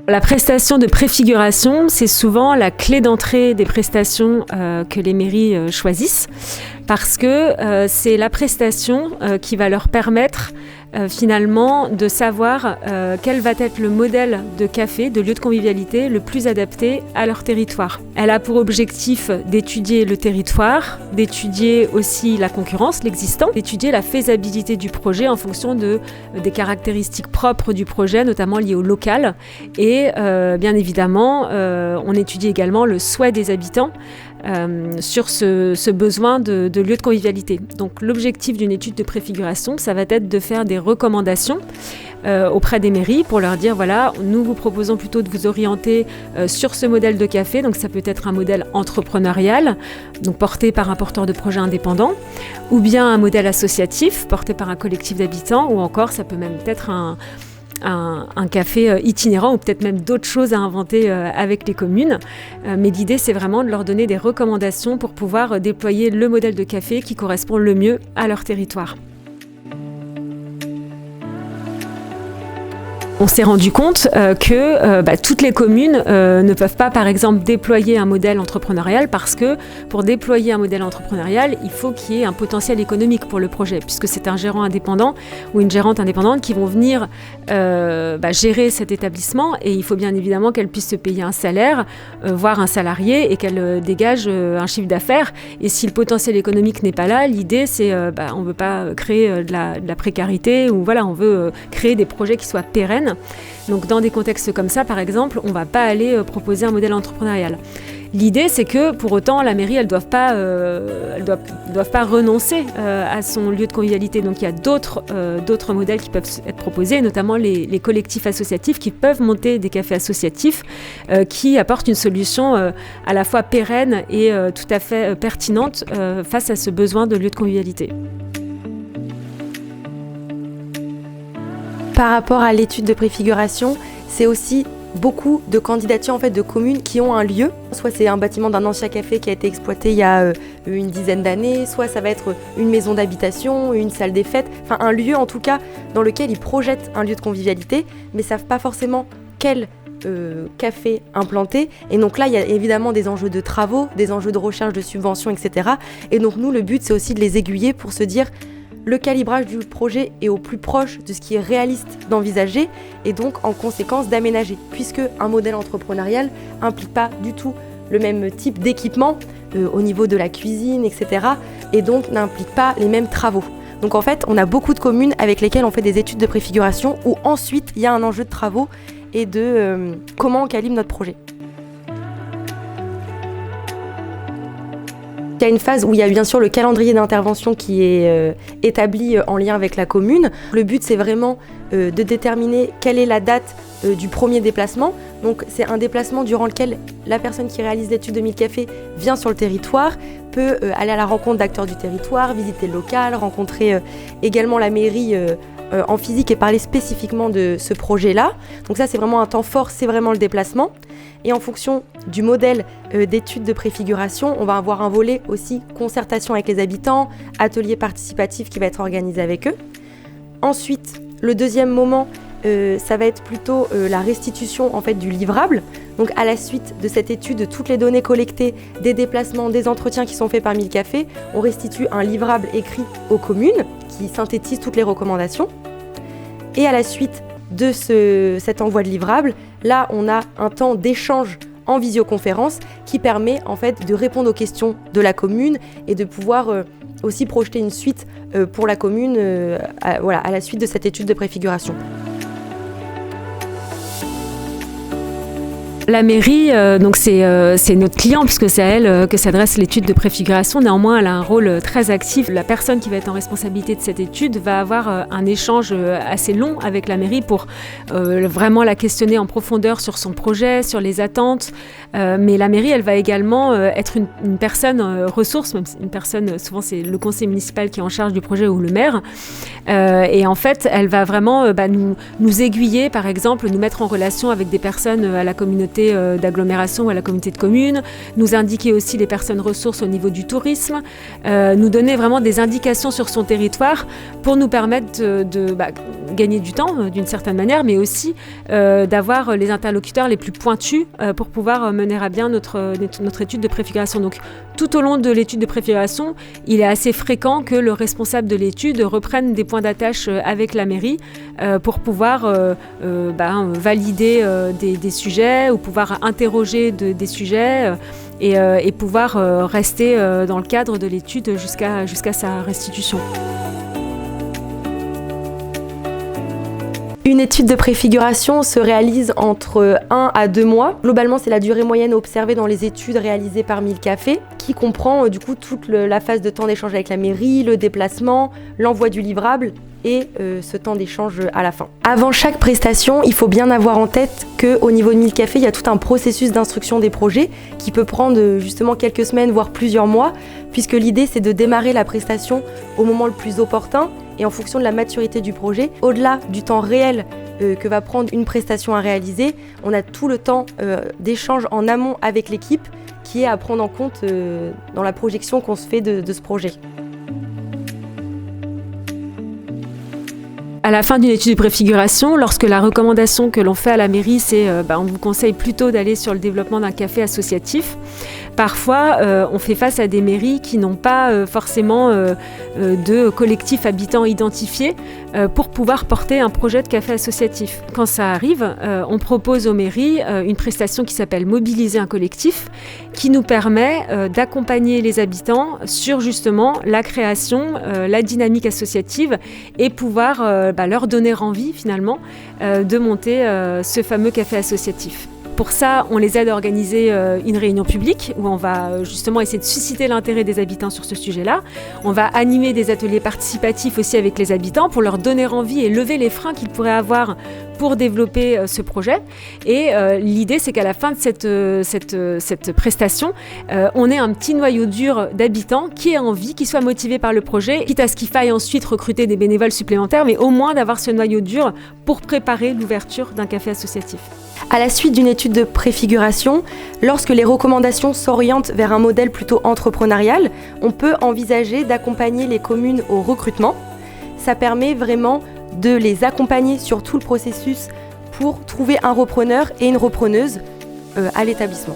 La prestation de préfiguration, c'est souvent la clé d'entrée des prestations que les mairies choisissent, parce que c'est la prestation qui va leur permettre finalement de savoir quel va être le modèle de café, de lieu de convivialité le plus adapté à leur territoire. Elle a pour objectif d'étudier le territoire, d'étudier aussi la concurrence, l'existant, d'étudier la faisabilité du projet en fonction des caractéristiques propres du projet, notamment liées au local. Et bien évidemment, on étudie également le souhait des habitants sur ce besoin de lieu de convivialité. Donc l'objectif d'une étude de préfiguration, ça va être de faire des recommandations auprès des mairies pour leur dire voilà, nous vous proposons plutôt de vous orienter sur ce modèle de café, donc ça peut être un modèle entrepreneurial, donc porté par un porteur de projet indépendant, ou bien un modèle associatif porté par un collectif d'habitants, ou encore ça peut même être un café itinérant ou peut-être même d'autres choses à inventer avec les communes. Mais l'idée, c'est vraiment de leur donner des recommandations pour pouvoir déployer le modèle de café qui correspond le mieux à leur territoire. On s'est rendu compte que toutes les communes ne peuvent pas, par exemple, déployer un modèle entrepreneurial parce que pour déployer un modèle entrepreneurial, il faut qu'il y ait un potentiel économique pour le projet, puisque c'est un gérant indépendant ou une gérante indépendante qui vont venir gérer cet établissement et il faut bien évidemment qu'elle puisse se payer un salaire, voire un salarié et qu'elle dégage un chiffre d'affaires. Et si le potentiel économique n'est pas là, l'idée c'est on ne veut pas créer de la précarité ou on veut créer des projets qui soient pérennes. Donc dans des contextes comme ça, par exemple, on ne va pas aller proposer un modèle entrepreneurial. L'idée, c'est que pour autant, la mairie, elles doivent pas renoncer à son lieu de convivialité. Donc il y a d'autres modèles qui peuvent être proposés, notamment les collectifs associatifs qui peuvent monter des cafés associatifs qui apportent une solution à la fois pérenne et tout à fait pertinente face à ce besoin de lieu de convivialité. Par rapport à l'étude de préfiguration, c'est aussi beaucoup de candidatures de communes qui ont un lieu. Soit c'est un bâtiment d'un ancien café qui a été exploité il y a une dizaine d'années, soit ça va être une maison d'habitation, une salle des fêtes, un lieu en tout cas dans lequel ils projettent un lieu de convivialité, mais ne savent pas forcément quel café implanté. Et donc là, il y a évidemment des enjeux de travaux, des enjeux de recherche de subventions, etc. Et donc nous, le but, c'est aussi de les aiguiller pour se dire le calibrage du projet est au plus proche de ce qui est réaliste d'envisager et donc en conséquence d'aménager, puisque un modèle entrepreneurial implique pas du tout le même type d'équipement au niveau de la cuisine, etc. et donc n'implique pas les mêmes travaux. Donc en fait, on a beaucoup de communes avec lesquelles on fait des études de préfiguration où ensuite il y a un enjeu de travaux et de comment on calibre notre projet. Il y a une phase où il y a bien sûr le calendrier d'intervention qui est établi en lien avec la commune. Le but, c'est vraiment de déterminer quelle est la date du premier déplacement. Donc, c'est un déplacement durant lequel la personne qui réalise l'étude de 1000 cafés vient sur le territoire, peut aller à la rencontre d'acteurs du territoire, visiter le local, rencontrer également la mairie en physique et parler spécifiquement de ce projet-là. Donc ça, c'est vraiment un temps fort, c'est vraiment le déplacement. Et en fonction du modèle d'études de préfiguration, on va avoir un volet aussi concertation avec les habitants, atelier participatif qui va être organisé avec eux. Ensuite, le deuxième moment, ça va être plutôt la restitution en fait du livrable. Donc à la suite de cette étude, de toutes les données collectées, des déplacements, des entretiens qui sont faits par 1000 cafés, on restitue un livrable écrit aux communes qui synthétise toutes les recommandations. Et à la suite de cet envoi de livrable, là on a un temps d'échange en visioconférence qui permet en fait de répondre aux questions de la commune et de pouvoir aussi projeter une suite pour la commune à la suite de cette étude de préfiguration. La mairie, donc c'est notre client puisque c'est à elle que s'adresse l'étude de préfiguration. Néanmoins, elle a un rôle très actif. La personne qui va être en responsabilité de cette étude va avoir un échange assez long avec la mairie pour vraiment la questionner en profondeur sur son projet, sur les attentes. Mais la mairie, elle va également être une personne ressource, même une personne, souvent c'est le conseil municipal qui est en charge du projet ou le maire. Et en fait, elle va vraiment nous aiguiller, par exemple, nous mettre en relation avec des personnes à la communauté d'agglomération ou à la communauté de communes, nous indiquer aussi les personnes ressources au niveau du tourisme, nous donner vraiment des indications sur son territoire pour nous permettre gagner du temps d'une certaine manière, mais aussi d'avoir les interlocuteurs les plus pointus pour pouvoir mener à bien notre étude de préfiguration. Donc tout au long de l'étude de préfiguration, il est assez fréquent que le responsable de l'étude reprenne des points d'attache avec la mairie pour pouvoir valider des sujets ou pouvoir interroger des sujets et pouvoir rester dans le cadre de l'étude jusqu'à sa restitution. Une étude de préfiguration se réalise entre 1 à 2 mois. Globalement, c'est la durée moyenne observée dans les études réalisées par 1000 cafés, qui comprend du coup toute la phase de temps d'échange avec la mairie, le déplacement, l'envoi du livrable et ce temps d'échange à la fin. Avant chaque prestation, il faut bien avoir en tête qu'au niveau de 1000 cafés, il y a tout un processus d'instruction des projets qui peut prendre justement quelques semaines, voire plusieurs mois, puisque l'idée c'est de démarrer la prestation au moment le plus opportun et en fonction de la maturité du projet. Au-delà du temps réel que va prendre une prestation à réaliser, on a tout le temps d'échange en amont avec l'équipe qui est à prendre en compte dans la projection qu'on se fait de ce projet. À la fin d'une étude de préfiguration, lorsque la recommandation que l'on fait à la mairie, c'est on vous conseille plutôt d'aller sur le développement d'un café associatif. Parfois, on fait face à des mairies qui n'ont pas forcément de collectif habitant identifié pour pouvoir porter un projet de café associatif. Quand ça arrive, on propose aux mairies une prestation qui s'appelle Mobiliser un collectif, qui nous permet d'accompagner les habitants sur justement la création, la dynamique associative et pouvoir leur donner envie finalement de monter ce fameux café associatif. Pour ça, on les aide à organiser une réunion publique où on va justement essayer de susciter l'intérêt des habitants sur ce sujet-là. On va animer des ateliers participatifs aussi avec les habitants pour leur donner envie et lever les freins qu'ils pourraient avoir pour développer ce projet. Et l'idée, c'est qu'à la fin de cette prestation, on ait un petit noyau dur d'habitants qui aient envie, qui soient motivés par le projet, quitte à ce qu'il faille ensuite recruter des bénévoles supplémentaires, mais au moins d'avoir ce noyau dur pour préparer l'ouverture d'un café associatif. À la suite d'une étude de préfiguration, lorsque les recommandations s'orientent vers un modèle plutôt entrepreneurial, on peut envisager d'accompagner les communes au recrutement. Ça permet vraiment de les accompagner sur tout le processus pour trouver un repreneur et une repreneuse à l'établissement.